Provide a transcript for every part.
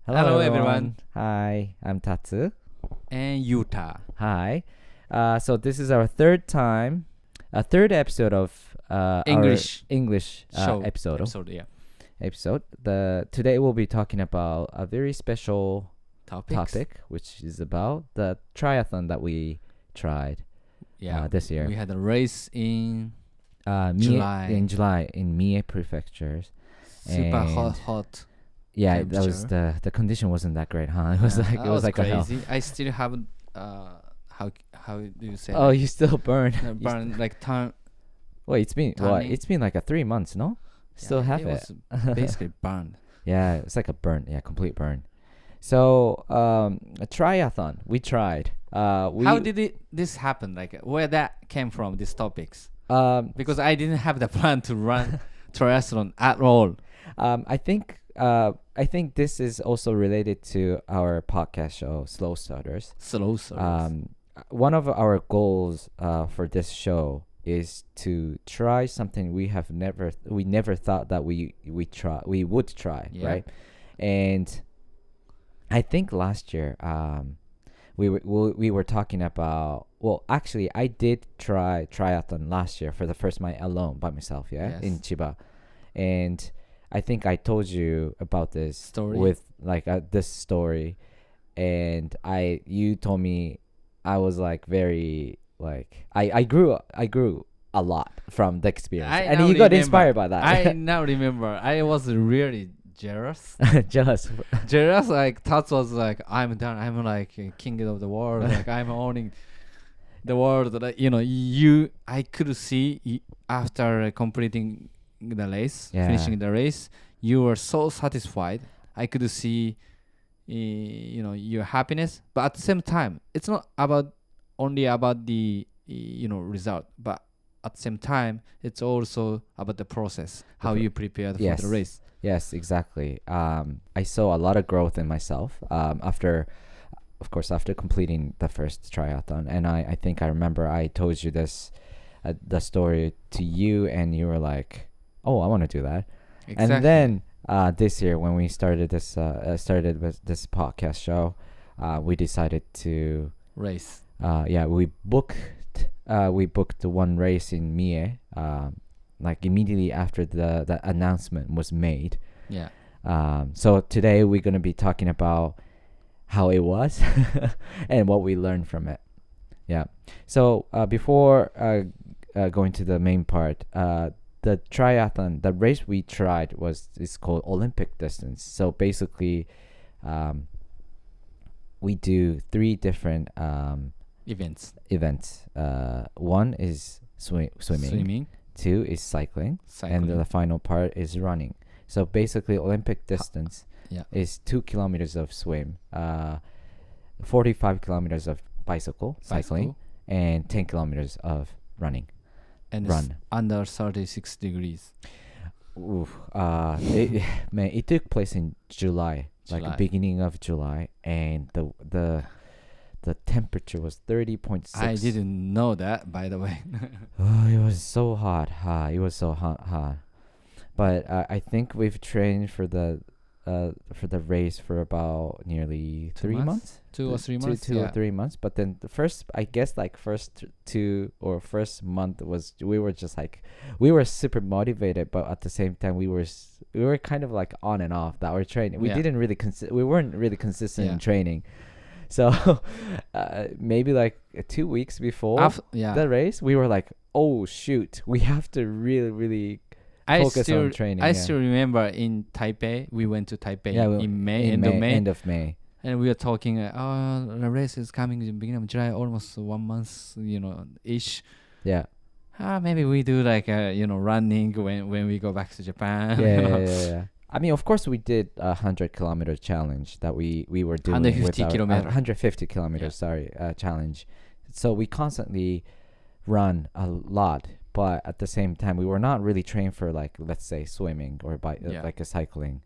Hello everyone. Hi, I'm Tatsu. And Yuta. Hi. So this is our third episode of English our English show episode. yeah. Today we'll be talking about a very special Topics. topic, which is about the triathlon that we tried this year. We had a race in July in Mie Prefecture. super And hot. Yeah, that was the condition wasn't that great, huh? It was like crazy. a hell. I still haven't how do you say? Oh, you still burn. Burn like turn. Well, it's been Turning. it's been like 3 months, no? Still have it. Was basically burned. Yeah, it's like a burn. Yeah, complete burn. So a triathlon we tried. How did this happen? Like where that came from? These topics. Because I didn't have the plan to run triathlon at all. I think this is also related to our podcast show, Slow Starters. One of our goals for this show is to try something we never thought that we would try, right? And I think last year we were talking about, well, actually I did try triathlon last year for the first time alone by myself, in Chiba. And I think I told you about this story with this story, and you told me I was like very like I grew a lot from the experience, and you got inspired by that. I now remember I was really jealous. jealous. Like Tats was like, I'm done. I'm like king of the world. Like I'm owning the world. Like, I could see after completing the race, finishing the race, you were so satisfied. I could see your happiness, but at the same time it's not only about the result, but at the same time it's also about the process, how you prepared for the race. Yes, exactly. I saw a lot of growth in myself after completing the first triathlon, and I think I remember I told you this the story to you, and you were like, oh, I want to do that. Exactly. And then this year when we started with this podcast show, we decided to race. We booked one race in Mie, like immediately after the announcement was made. Yeah. So today we're gonna be talking about how it was and what we learned from it. Yeah. So before going to the main part, the triathlon, the race we tried is called Olympic distance. So basically, we do 3 different events. One is swimming. 2 is cycling. And the final part is running. So basically, Olympic distance is 2 kilometers of swim, 45 kilometers of cycling, and 10 kilometers of running. And run. It's under 36 degrees. It took place in July, like the beginning of July, and the temperature was 30.6. I didn't know that, by the way. It was so hot. It was so hot. But I think we've trained for the race for about nearly 3 months. 2 or 3 months. 2 or 3 months. But then the first month was, we were just like, we were super motivated, but at the same time we were kind of like on and off that we're training. We didn't really we weren't really consistent in training. So maybe like 2 weeks before the race, we were like, oh shoot, we have to really, really focus on training. I still remember in Taipei, we went to Taipei in May, end of May. And we were talking, the race is coming in the beginning of July, almost 1 month, ish. Yeah. Maybe we do like, running when we go back to Japan. Yeah. I mean, of course, we did a 100-kilometer challenge that we were doing 150 kilometers, challenge. So we constantly run a lot, but at the same time, we were not really trained for, like, let's say swimming or like a cycling.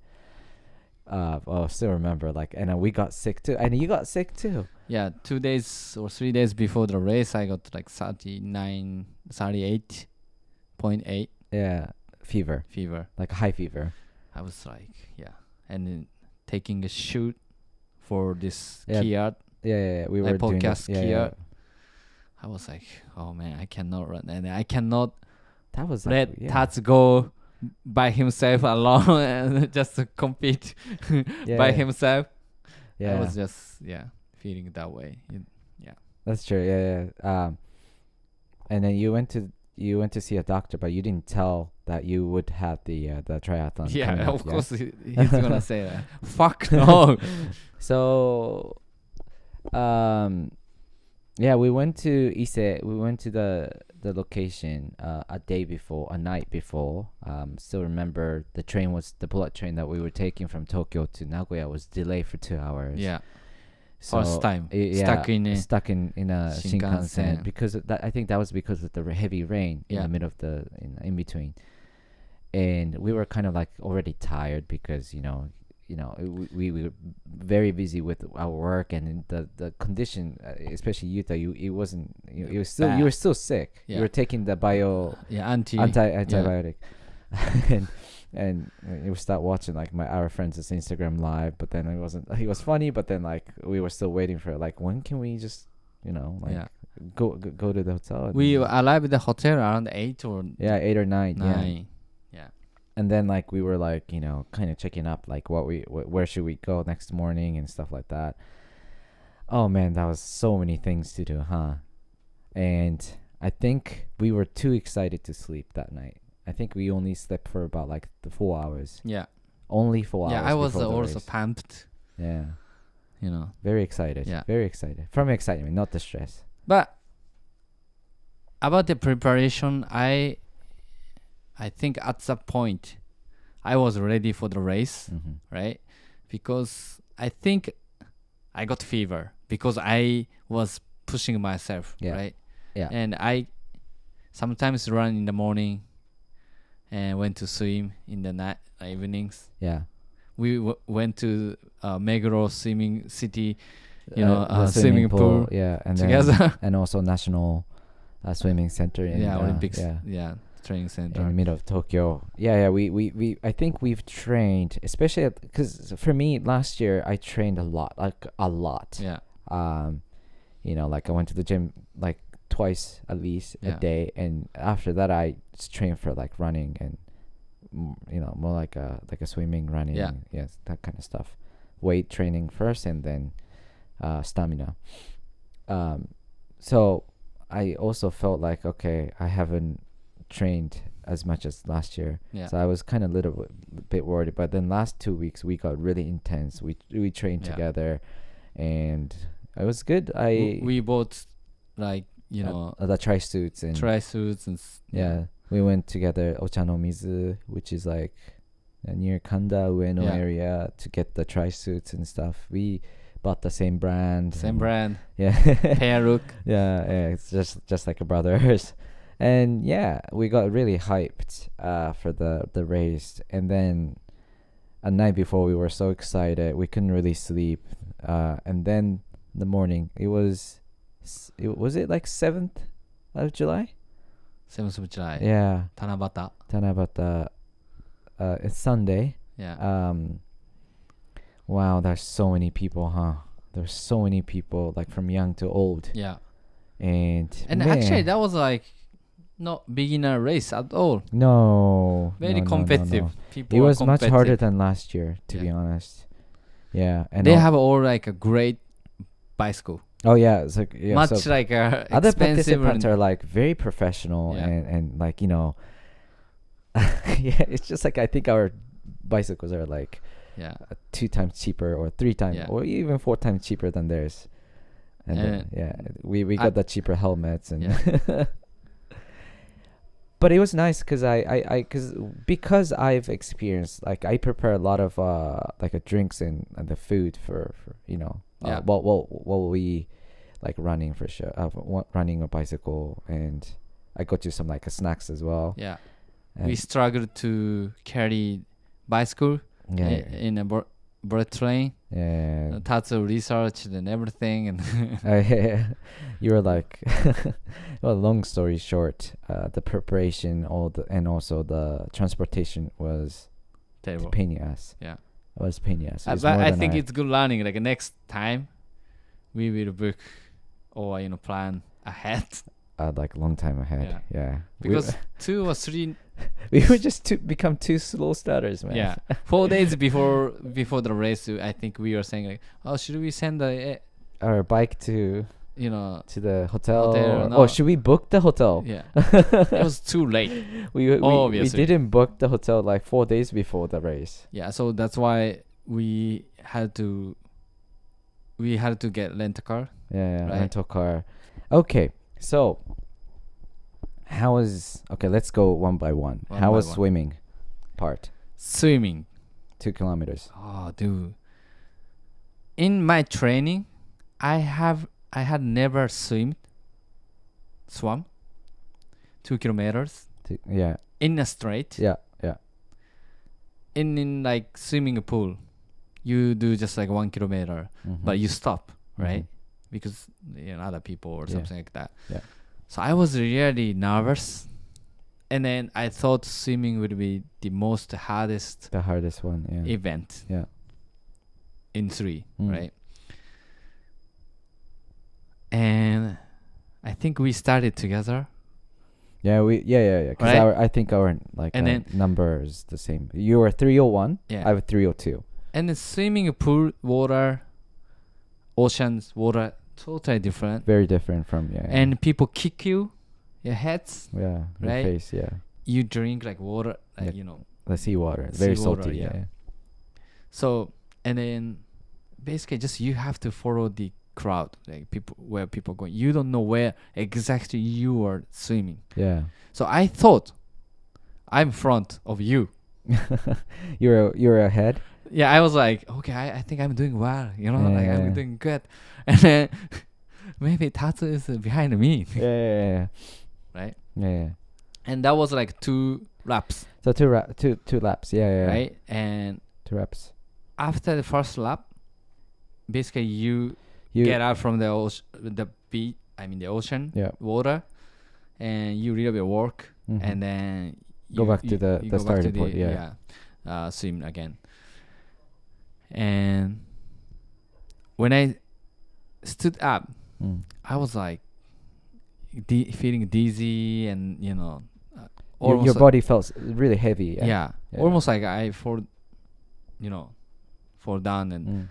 I still remember, like, and we got sick too, and you got sick too. Yeah, 2 days or 3 days before the race, I got like 38.8. Yeah, fever, like high fever. I was like, and then taking a shoot for this Yeah. key art. We were doing podcast this. key art. I was like, oh man, I cannot run, and I cannot That was let like, Tatsu go by himself alone and just to compete by himself. Yeah, I was just feeling that way. that's true. And then you went to see a doctor, but you didn't tell that you would have the triathlon. Yeah, of course he's gonna say that. Fuck no. So, we went to Ise. We went to the location a night before. Still remember the bullet train that we were taking from Tokyo to Nagoya was delayed for 2 hours. Yeah. So First time stuck in a Shinkansen. Shinkansen because I think that was because of the heavy rain in Yeah. the middle of the in between, and we were kind of like already tired because we were very busy with our work, and the condition, especially Yuta, you were still sick. Yeah. You were taking the antibiotic, and we start watching like our friends' Instagram live, but then it was funny, but then like we were still waiting for like when can we just go to the hotel. We arrived at the hotel around 8 or 8 or 9. 9. And then like we were like kind of checking up like where should we go next morning and stuff like that. Oh man, that was so many things to do, huh? And I think we were too excited to sleep that night. I think we only slept for about like the 4 hours. Yeah. Only 4 hours. Yeah, I was before the also race. pumped. Yeah. Very excited. Yeah. Very excited. From excitement, not the stress. But about the preparation, I think at that point I was ready for the race, right? Because I think I got fever because I was pushing myself, right? Yeah. And I sometimes run in the morning and went to swim in the night evenings. Yeah. We went to Meguro swimming city, the swimming pool. Yeah, and together. Then, and also national swimming center in Olympics. Training center in the middle of Tokyo. We I think we've trained, especially because for me last year I trained a lot. Yeah. Like I went to the gym like twice at least a day, and after that I just trained for like running and more like a swimming, running, that kind of stuff. Weight training first and then stamina. So I also felt like okay, I haven't trained as much as last year, so I was kind of a little bit worried. But then last 2 weeks we got really intense. We trained together, and it was good. We bought like the tri-suits and we went together Ochanomizu, which is like near Kanda Ueno area, to get the tri-suits and stuff. We bought the same brand. Pairuk. It's just like a brothers. And we got really hyped for the race. And then a night before we were so excited we couldn't really sleep. And then in the morning was it like 7th of July? 7th of July. Yeah. Tanabata. It's Sunday. Yeah. Wow, there's so many people, huh? There's so many people, like from young to old. Yeah. And actually that was like not beginner race at all. No. Very competitive. No. People it was much harder than last year, to be honest. Yeah. And they have all like a great bicycle. Oh yeah, it's like much so like other participants are like very professional and like it's just like I think our bicycles are like 2 times cheaper or 3 times or even 4 times cheaper than theirs. And then, we got the cheaper helmets and but it was nice because I've experienced, like I prepare a lot of like drinks and the food for what we like running for sure, running a bicycle, and I got you some like snacks as well. Yeah, we struggled to carry bicycle in a bullet train. Yeah, Tatsu researched and everything, and you were like, well, long story short, the preparation, and also the transportation was terrible, pain in the ass. Yeah, It was pain, yes. But I think it's good learning. Like next time, we will book or plan ahead. Like a long time ahead. Yeah. Because 2 or 3. We would just become 2 slow starters, man. Yeah. 4 days before the race, I think we were saying like, oh, should we send our bike to to the hotel? No. Should we book the hotel? Yeah. It was too late. we didn't book the hotel like 4 days before the race. Yeah, so that's why we had to get rent-a-car. Yeah, right? Rental car. Okay, so let's go one by one. How was swimming part? Swimming. 2 kilometers. Oh, dude. In my training, I had never swum 2 kilometers. Yeah. In a straight. Yeah. In like swimming pool, you do just like 1 kilometer, but you stop, right? Because other people or something like that. Yeah. So I was really nervous, and then I thought swimming would be the hardest one. Yeah. event. Yeah. In 3, right? And I think we started together. Yeah, because right? I think our number is the same. You were 301. Yeah. I was 302. And the swimming pool water, oceans water, totally different. Very different from And people kick your heads. Yeah. Right. Your face. Yeah. You drink like water, the seawater. Very seawater, salty. yeah. So and then basically just you have to follow the crowd, like where people going. You don't know where exactly you are swimming. Yeah. So I thought I'm front of you. You're ahead. Yeah, I was like, okay, I think I'm doing well. I'm doing good. And then maybe Tatsu is behind me. Yeah. Right. Yeah. And that was like 2 laps. So two laps. Yeah. Right. And 2 laps. After the first lap, basically you get out from the ocean, water, and you little bit walk, and then go back to the starting point. Swim again. And when I stood up, I was like feeling dizzy, and your body felt really heavy. Yeah. Almost like I fall down, and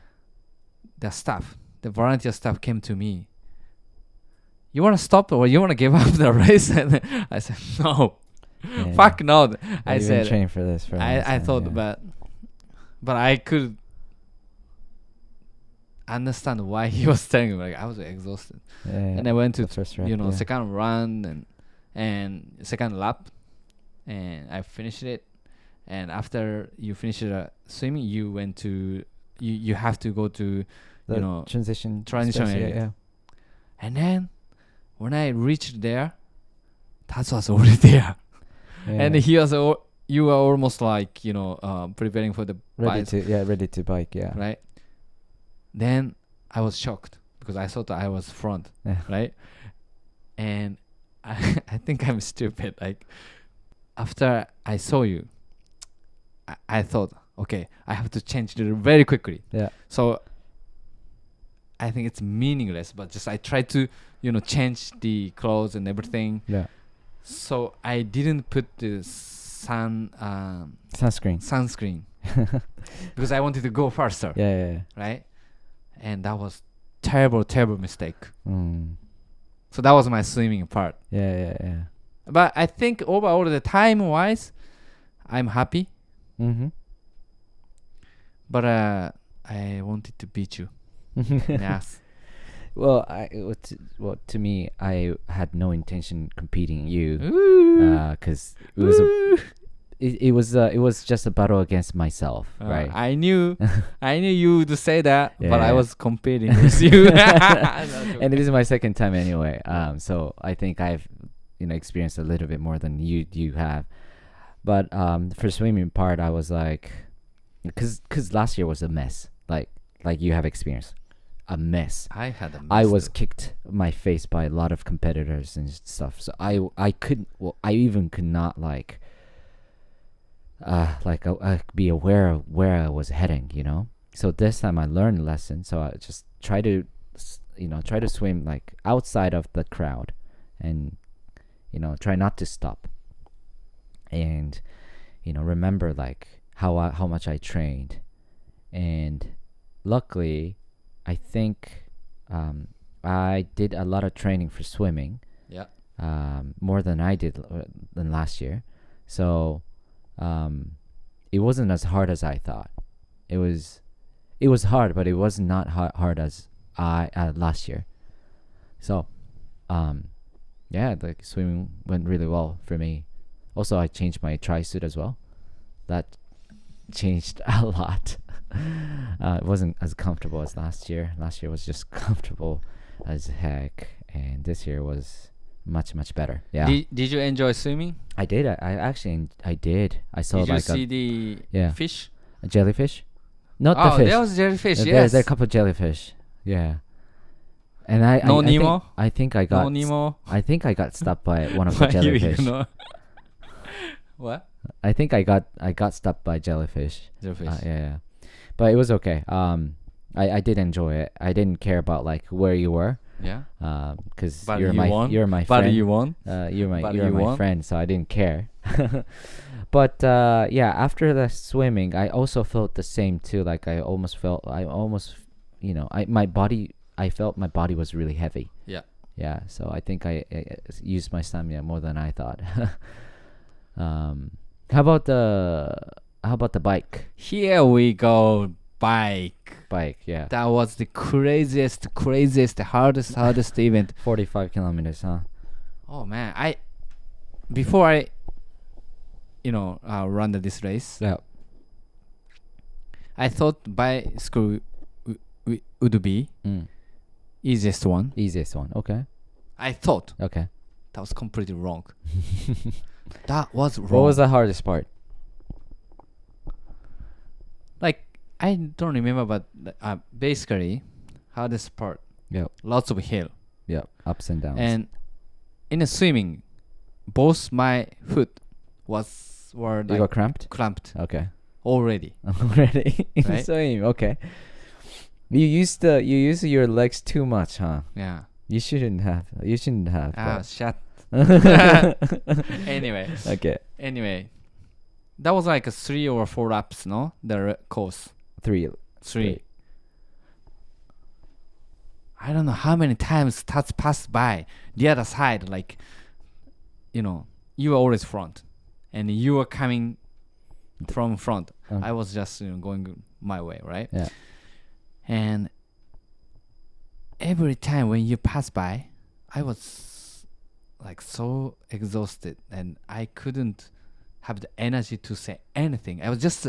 the volunteer staff came to me. You want to stop or you want to give up the race? And I said, no. Yeah. Fuck no. I said, trained for this. I thought, but I could understand why he was telling me. Like I was exhausted, and I went to second run and second lap, and I finished it. And after you finish swimming, you went to you have to go to transition area. Yeah. And then when I reached there, Tatsu was already there. Yeah. And you were almost like preparing for the ready to bike. Yeah. Right. Then I was shocked because I thought I was front. Yeah. Right. And I think I'm stupid. Like after I saw you, I thought, okay, I have to change it very quickly. Yeah. So I think it's meaningless, but just I tried to, change the clothes and everything. Yeah. So I didn't put the sunscreen because I wanted to go faster. Yeah. Right. And that was terrible mistake. So that was my swimming part. Yeah. But I think overall the time wise, I'm happy. But I wanted to beat you. Yes. Well, to me, I had no intention competing you, because it was just a battle against myself, right? I knew you would say that, but I was competing with you. And it is my second time anyway. So I think I've experienced a little bit more than you have. But for swimming part, I was like, because last year was a mess, like you have experienced. A mess. I had a mess. I was kicked my face by a lot of competitors and stuff. So I even could not be aware of where I was heading, So this time I learned a lesson. So I just try to swim like outside of the crowd, and try not to stop, and remember like how much I trained. And luckily, I think I did a lot of training for swimming. Yeah. More than I did than last year. So it wasn't as hard as I thought. It was hard, but it was not hard as I last year. So yeah, like swimming went really well for me. Also, I changed my tri suit as well. That changed a lot. It wasn't as comfortable as last year. Last year was just comfortable as heck, and this year was much better. Yeah. Did you enjoy swimming? I did. I actually I did. I saw did like you see the fish? A jellyfish. Not the fish. Oh, there was jellyfish. Yes. There are a couple of jellyfish. Yeah. And Nemo. I think I got. No Nemo. I think I got stuck by one of the jellyfish. What? I think I got stuck by jellyfish. Yeah. But it was okay. I did enjoy it. I didn't care about like where you were. Yeah. Because you're my friend. But you won. You're my friend, so I didn't care. But yeah, after the swimming, I also felt the same too. Like I felt my body was really heavy. Yeah. Yeah. So I think I used my stamina more than I thought. How about the bike? Here we go. Bike, yeah. That was the craziest, hardest event. 45 kilometers, huh? Oh man, before I run this race. Yeah. I thought bicycle would be easiest one. Easiest one, okay. I thought. Okay. That was completely wrong. That was wrong. What was the hardest part? Like, I don't remember, but basically, hardest part. Yeah. Lots of hill. Yeah. Ups and downs. And in the swimming, both my foot were like you got cramped? Cramped. Okay. Already. Right? Same. Okay. You used your legs too much, huh? Yeah. You shouldn't have. Shut. Anyway. Okay. Anyway, that was like 3 or 4 laps, no? The course. 3. I don't know how many times Tatsu passed by the other side. Like, you were always front, and you were coming from front. I was just going my way, right? Yeah. And every time when you pass by, I was like so exhausted, and I couldn't have the energy to say anything. I was just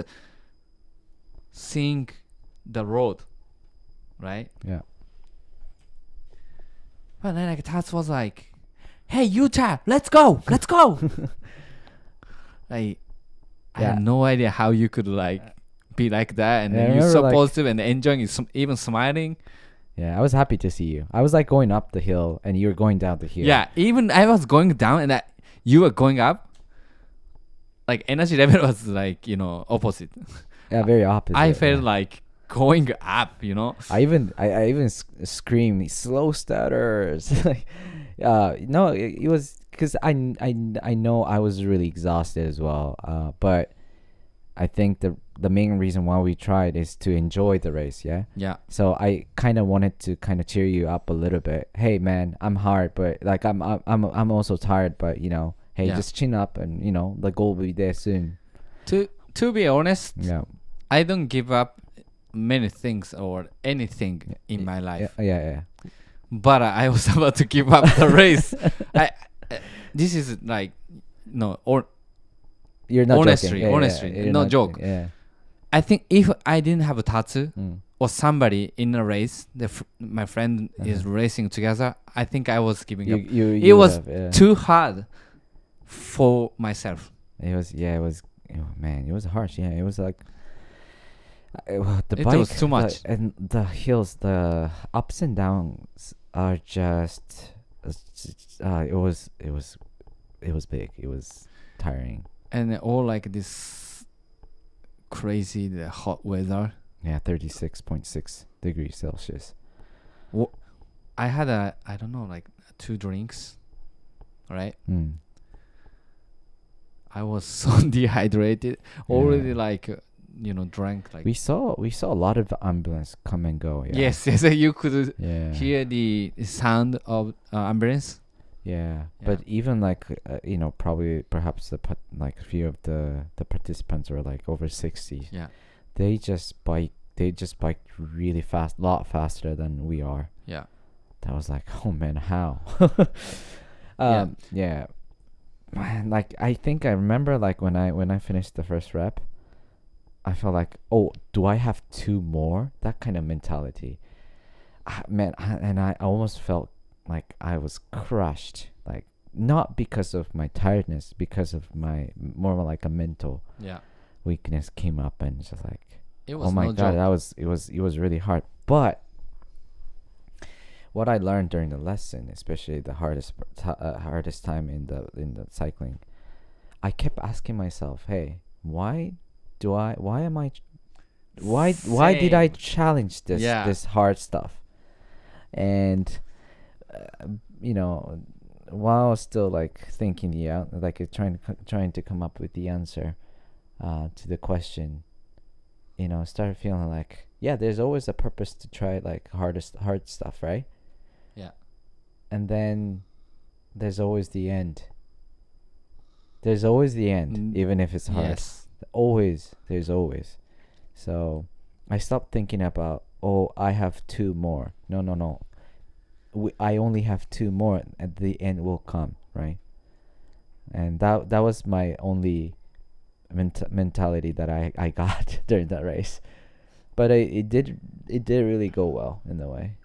seeing the road, right? Yeah. But then like Tatsu was like, "Hey Yuta, let's go!" Like, I had no idea how you could like be like that, and then you're so positive and enjoying it, even smiling. Yeah, I was happy to see you. I was like going up the hill, and you were going down the hill. Yeah, even I was going down, and you were going up. Like energy level was like opposite. Yeah, very opposite. I felt like going up. I even screamed slow stutters. No, it was because I know I was really exhausted as well. But I think the main reason why we tried is to enjoy the race. Yeah. Yeah. So I kind of wanted to kind of cheer you up a little bit. Hey man, I'm hard, but like I'm also tired, but hey, just chin up, and the goal will be there soon. To be honest, yeah, I don't give up many things or anything in my life. Yeah. But I was about to give up the race. This is like you're not honestly, joking. no joke. Yeah. I think if I didn't have a Tatsu or somebody in a race, my friend is racing together, I think I was giving up. It was too hard for myself. It was man, it was harsh. Yeah, it was like It was too much. And the hills, the ups and downs are just it was big. It was tiring. And all like this crazy the hot weather. Yeah, 36.6 degrees Celsius. I had I don't know, like 2 drinks, right? I was so dehydrated. Already like drank like. We saw a lot of ambulance come and go. Yeah. Yes, you could hear the sound of ambulance. Yeah, but even like perhaps like a few of the participants were like over 60. Yeah. They just biked really fast, a lot faster than we are. Yeah. That was like, oh man, how? Yeah. Man, like I think I remember like when I finished the first rep, I felt like, oh, do I have 2 more? That kind of mentality. Man, I almost felt like I was crushed, like not because of my tiredness, because of my more like a mental weakness came up, and just like, oh my god, it was really hard. But what I learned during the lesson, especially the hardest time in the cycling, I kept asking myself, hey, why did I challenge this hard stuff? And while I was still like thinking trying to come up with the answer to the question, I started feeling like, yeah, there's always a purpose to try like hard stuff, right? Yeah. And then there's always the end. There's always the end, even if it's hard. Yes. There's always. So I stopped thinking about, oh, I have 2 more. No. I only have 2 more. At the end will come, right? And that was my only mentality that I got during that race. But it did really go well in a way.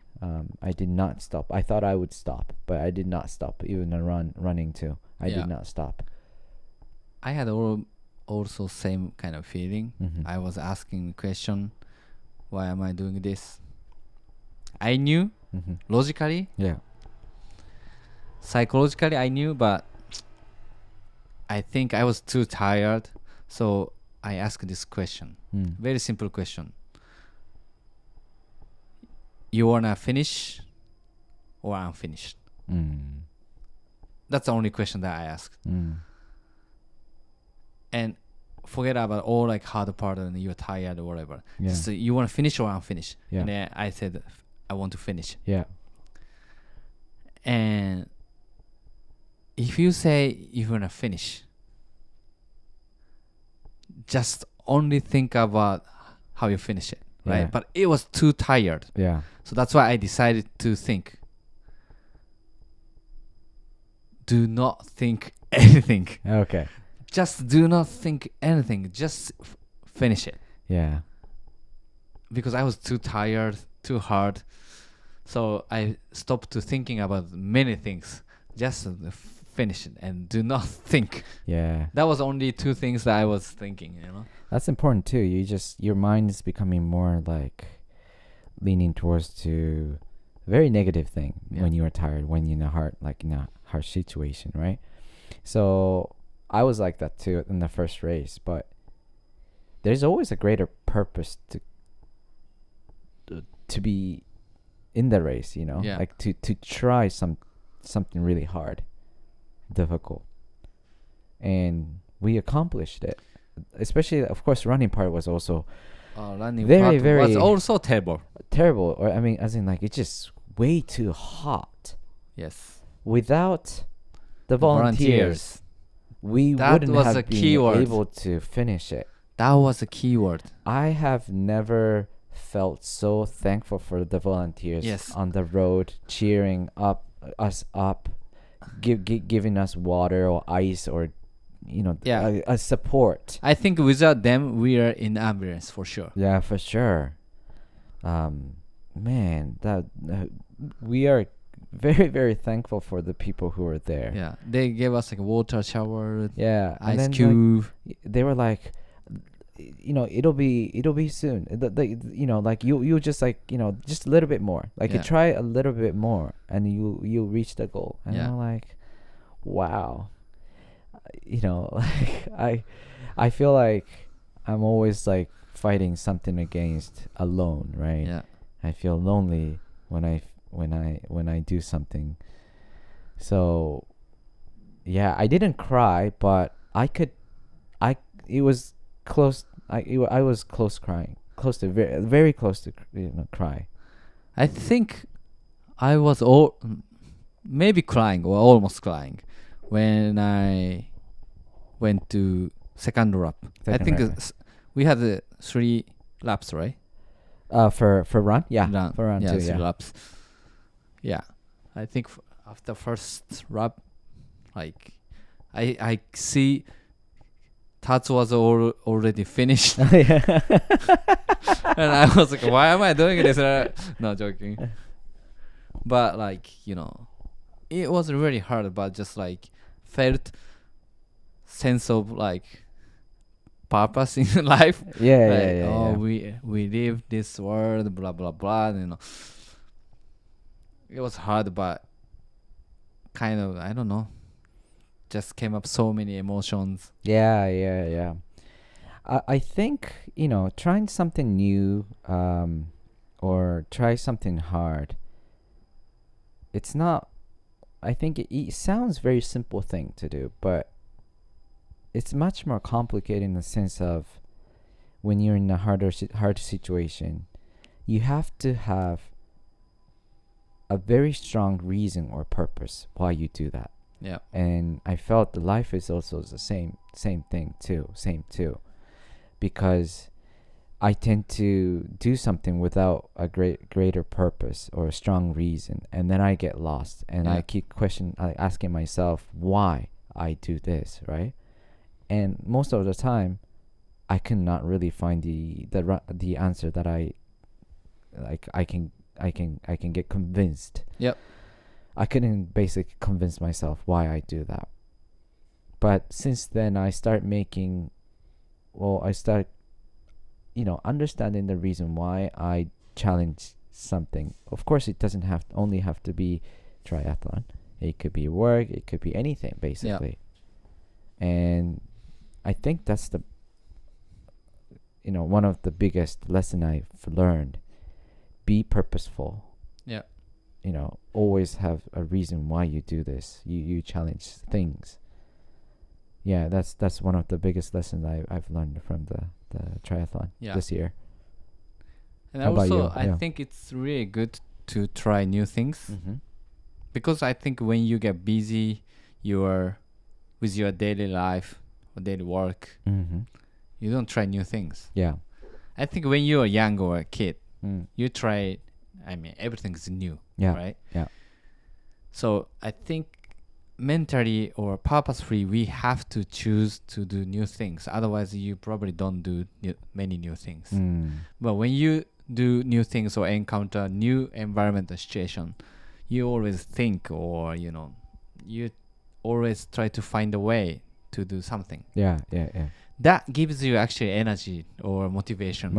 I did not stop. I thought I would stop, but I did not stop. Even running too, I did not stop. I had also same kind of feeling. I was asking the question, why am I doing this? I knew logically, psychologically I knew, but I think I was too tired, so I asked this question. Very simple question. You wanna finish or unfinished? That's the only question that I asked. And forget about all like hard part and you're tired or whatever. Just you wanna finish or unfinished? And then I said I want to finish. Yeah. And if you say you wanna finish, just only think about how you finish it, right? But it was too tired. Yeah. So that's why I decided to think. Do not think anything. Okay. Just do not think anything. Just finish it. Yeah. Because I was too tired, too hard. So I stopped to thinking about many things. Just finish it and do not think. Yeah. That was only 2 things that I was thinking, That's important too. Your mind is becoming more like leaning towards to very negative thing when you are tired, when you're in a harsh situation, right? So I was like that too in the first race, but there's always a greater purpose to be in the race, like to try something really hard, difficult, and we accomplished it. Especially, of course, running part was also running very, part very was also terrible. Or I mean, as in like it's just way too hot. Yes. Without the volunteers, we wouldn't have been able to finish it. That was a key word. I have never felt so thankful for the volunteers on the road, cheering us up, giving us water or ice or a support. I think without them, we are in ambulance for sure. Yeah, for sure. Man, that we are very, very thankful for the people who were there. Yeah, they gave us like a water shower. Yeah, ice cube. Like, they were like, it'll be soon. Like you just like just a little bit more. Like you try a little bit more, and you reach the goal. And I'm like, wow. Like I feel like I'm always like fighting something against alone, right? Yeah. I feel lonely when I do something. So yeah, I didn't cry, but I it was close. I was close crying, close to very very close to cry. I think I was all maybe crying or almost crying when I went to second lap. I think we had 3 laps, right? For run, yeah, Run. for run Yeah, too, 3 yeah. laps. Yeah, I think after first lap, like I see Tatsu was already finished, and I was like, why am I doing this? No, joking. But like, it was really hard, but just like felt sense of like purpose in life. Yeah, Like, yeah. we live this world, blah blah blah. It was hard, but kind of, I don't know, just came up so many emotions. Yeah. I think trying something new, or try something hard. It's not. I think it sounds very simple thing to do, but it's much more complicated in the sense of when you're in a hard situation, you have to have a very strong reason or purpose why you do that. Yeah. And I felt the life is also the same thing too, because I tend to do something without a greater purpose or a strong reason, and then I get lost, and I keep asking myself why I do this, right? And most of the time, I cannot really find the answer that I can get convinced. Yep. I couldn't basically convince myself why I do that. But since then, I start understanding the reason why I challenge something. Of course, it doesn't only have to be triathlon. It could be work. It could be anything, basically. Yep. And I think that's one of the biggest lesson I've learned. Be purposeful. Yeah. Always have a reason why you do this. You challenge things. Yeah, that's one of the biggest lessons I've learned from the triathlon this year. And also, I think it's really good to try new things. Mm-hmm. Because I think when you get busy, with your daily life or daily work, mm-hmm. you don't try new things. Yeah. I think when you're young or a kid, you try, everything's new, right? Yeah. So I think mentally or purposefully, we have to choose to do new things. Otherwise, you probably don't do many new things. But when you do new things or encounter new environment or situation, you always think, or you always try to find a way to do something. Yeah. That gives you actually energy or motivation.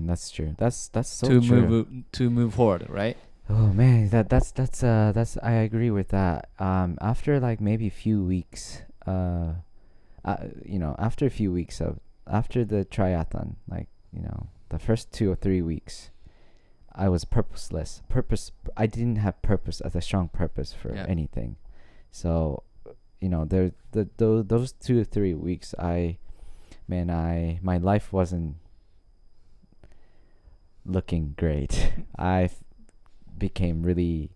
That's true. That's so true. To move forward, right? Oh man, that's I agree with that. After like maybe a few weeks, after a few weeks after the triathlon, like the first 2 or 3 weeks, I was purposeless. I didn't have purpose as a strong purpose for anything. So, those 2 or 3 weeks, my life wasn't looking great. I became really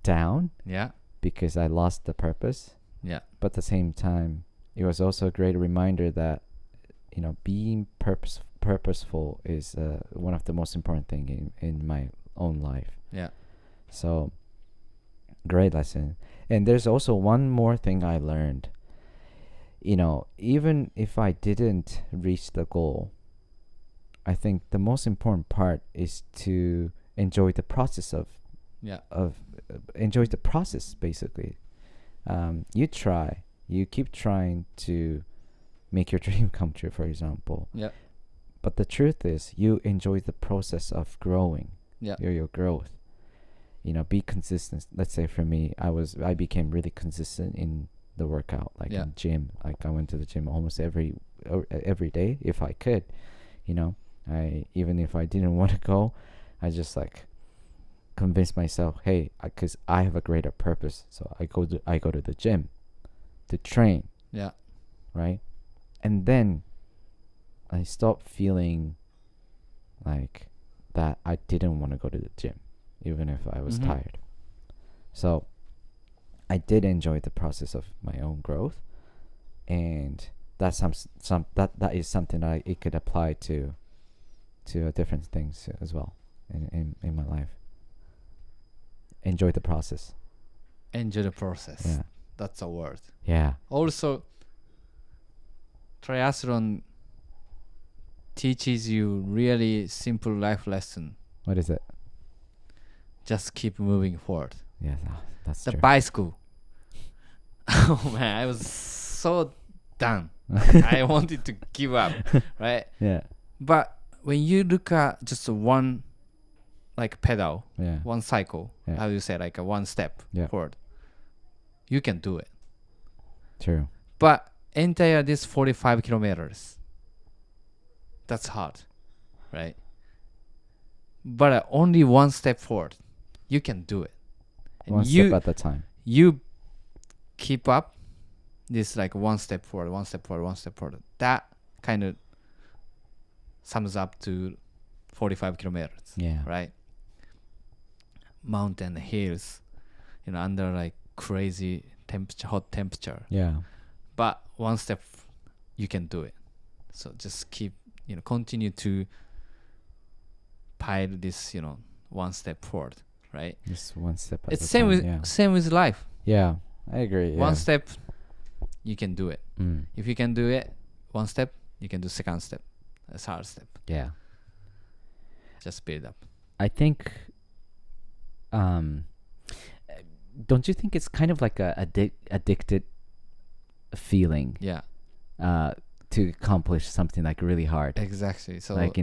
down. Yeah. Because I lost the purpose. Yeah. But at the same time, it was also a great reminder that being purposeful is one of the most important thing in my own life. Yeah. So, great lesson. And there's also one more thing I learned. Even if I didn't reach the goal, I think the most important part is to enjoy the process enjoy the process, basically. You keep trying to make your dream come true, for example. Yeah. But the truth is, you enjoy the process of growing. Yeah. Your growth. Be consistent. Let's say for me, I became really consistent in the workout, like in gym. Like I went to the gym almost every day if I could, you know. I even if I didn't want to go, I just like convinced myself, hey, because I have a greater purpose, so I go to the gym to train. Yeah. Right, and then I stopped feeling like that I didn't want to go to the gym, even if I was tired. So I did enjoy the process of my own growth, and that's that is something it could apply to different things as well in my life. Enjoy the process. Enjoy the process. Yeah, that's a word. Yeah. Also, triathlon teaches you really simple life lesson. What is it? Just keep moving forward. Yes, that's the true. bicycle. Oh man, I was so done. I wanted to give up, right? Yeah. But when you look at just one, like pedal, Yeah. one cycle, Yeah. how do you say, like a one step Yeah. forward, you can do it. True. But entire this 45 kilometers, that's hard, right? But only one step forward, you can do it. And One step at a time. You keep up this like one step forward, one step forward, one step forward. That kind of sums up to 45 kilometers. Yeah. Right? Mountain, hills, under like crazy temperature, hot temperature. Yeah. But one step, you can do it. So just keep, continue to pile this, one step forward, right? Just one step at It's a same time. same with life. Yeah, I agree. Yeah. One step, you can do it. Mm. If you can do it, one step, you can do second step, a third step. Yeah. Just build up. I think. Don't you think it's kind of like a addicted feeling? Yeah. To accomplish something like really hard. Exactly. So like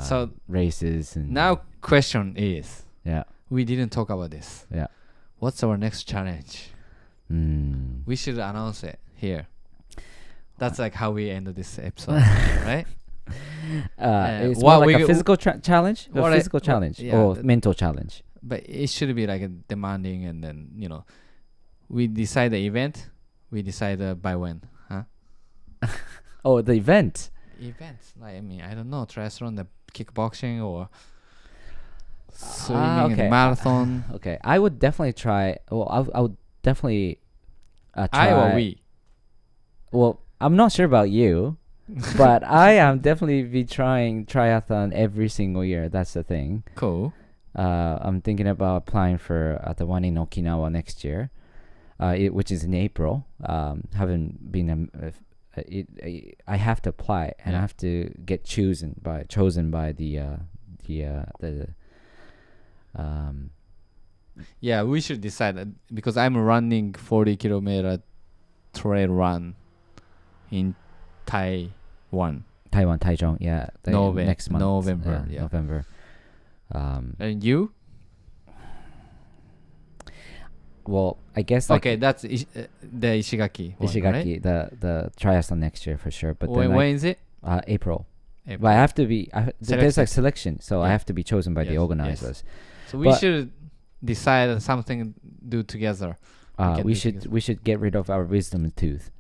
so races and now question is. Yeah. We didn't talk about this. Yeah. What's our next challenge? We should announce it here. That's like how we end this episode, right? It's more like a physical challenge, or physical challenge, or mental challenge. But it should be like a demanding, and then we decide the event. We decide by when, huh? Oh, the event. Events, like I don't know, triathlon, the kickboxing, or swimming, and marathon. Okay, I would definitely try. Well, I would definitely try. I or we? Well, I'm not sure about you, but I am definitely be trying triathlon every single year. That's the thing. Cool. I'm thinking about applying for the one in Okinawa next year, which is in April. Haven't been. I have to apply, and I have to get chosen by the. Yeah, we should decide because I'm running 40-kilometer trail run in Taiwan, Taichung, yeah. Next month. November. Yeah. November. And you? Well, I guess okay, that's the Ishigaki one, Ishigaki, right? the triathlon next year for sure. But when is it? April. But I have to be. There's like selection, so I have to be chosen by the organizers. Yes. So we should decide something do together. We should get rid of our wisdom tooth.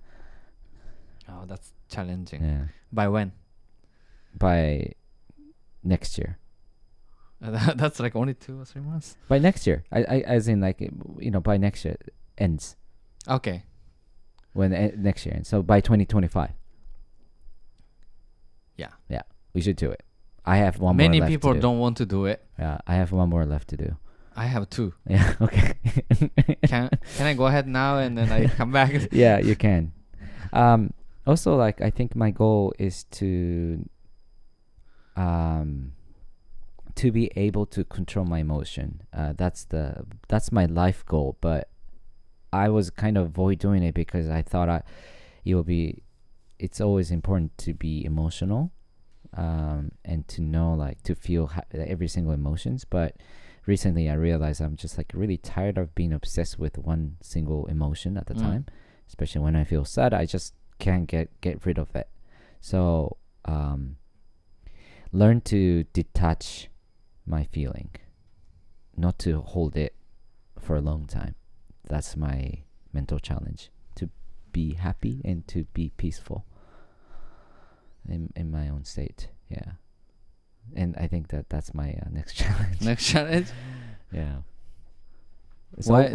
Oh, that's challenging. Yeah. By when? By next year. That's like only 2 or 3 months. By next year, I as in like by next year ends. Okay. When next year ends, so by 2025. Yeah. Yeah, we should do it. I have one more Many left people to do. don't want to do it. Yeah, I have one more left to do. I have 2. Yeah. Okay. Can I go ahead now and then I come back? Yeah, you can. Also, like I think my goal is to be able to control my emotion. That's my life goal. But I was kind of avoid doing it because I thought it's always important to be emotional, and to know like to feel every single emotions. But recently I realized I'm just like really tired of being obsessed with one single emotion at the time. especially when I feel sad. I just can't get rid of it. So learn to detach my feeling, not to hold it for a long time. That's my mental challenge, to be happy and to be peaceful in my own state. Yeah. And I think that's my next challenge. Next challenge. Yeah. Why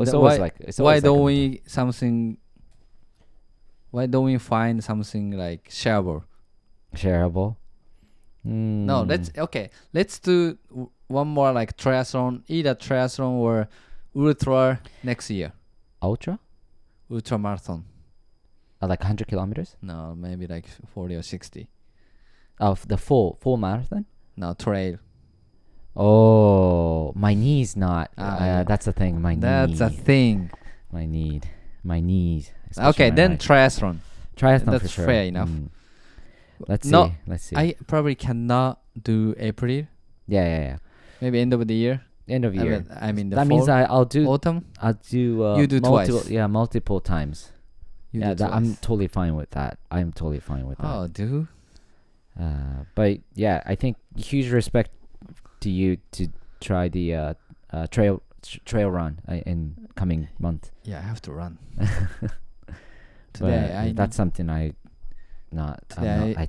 don't we find something like shareable? Shareable? No, let's do one more like triathlon, either triathlon or ultra next year. Ultra Marathon. like 100 kilometers? No, maybe like 40 or 60. Of the full marathon? No, trail. Oh, my knee's not. Yeah. That's the thing. That's a thing. My knees. Okay, then right. Triathlon. Triathlon That's for sure. fair enough. Let's see. I probably cannot do April. Yeah. Maybe end of the year. End of year. I mean the that means I'll do autumn. I'll do. You do twice. Yeah, multiple times. I'm totally fine with that. Oh, dude. But yeah, I think huge respect to you to try the trail run in coming month. Yeah, I have to run. Today, that's something I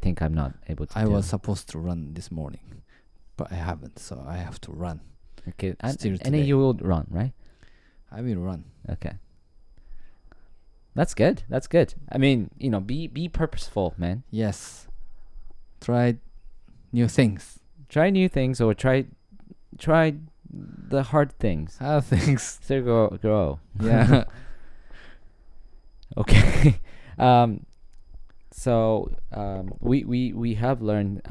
think I'm not able to. I was supposed to run this morning, but I haven't, so I have to run. Okay, and then you will run, right? I will run. Okay. That's good. I mean, be purposeful, man. Yes. Try new things. Try new things, or try the hard things. Hard things. So grow. Yeah. Okay. So we have learned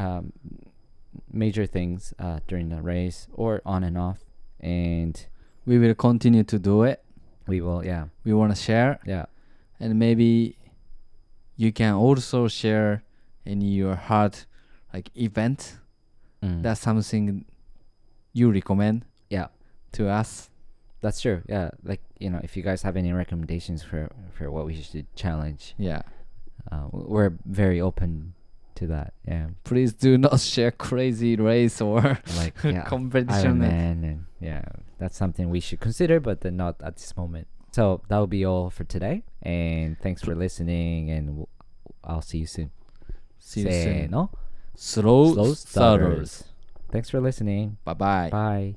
major things during the race, or on and off, and we will continue to do it. We will. Yeah. We want to share. Yeah. And maybe you can also share in your heart like event. That's something you recommend. Yeah. To us. That's true. Yeah. Like, if you guys have any recommendations for what we should challenge. Yeah. We're very open to that. Yeah. Please do not share crazy race or like competition. Ironman, and that's something we should consider, but then not at this moment. So that will be all for today, and thanks for listening, and I'll see you soon. See you soon. No? Slow starters. Thanks for listening. Bye-bye. Bye.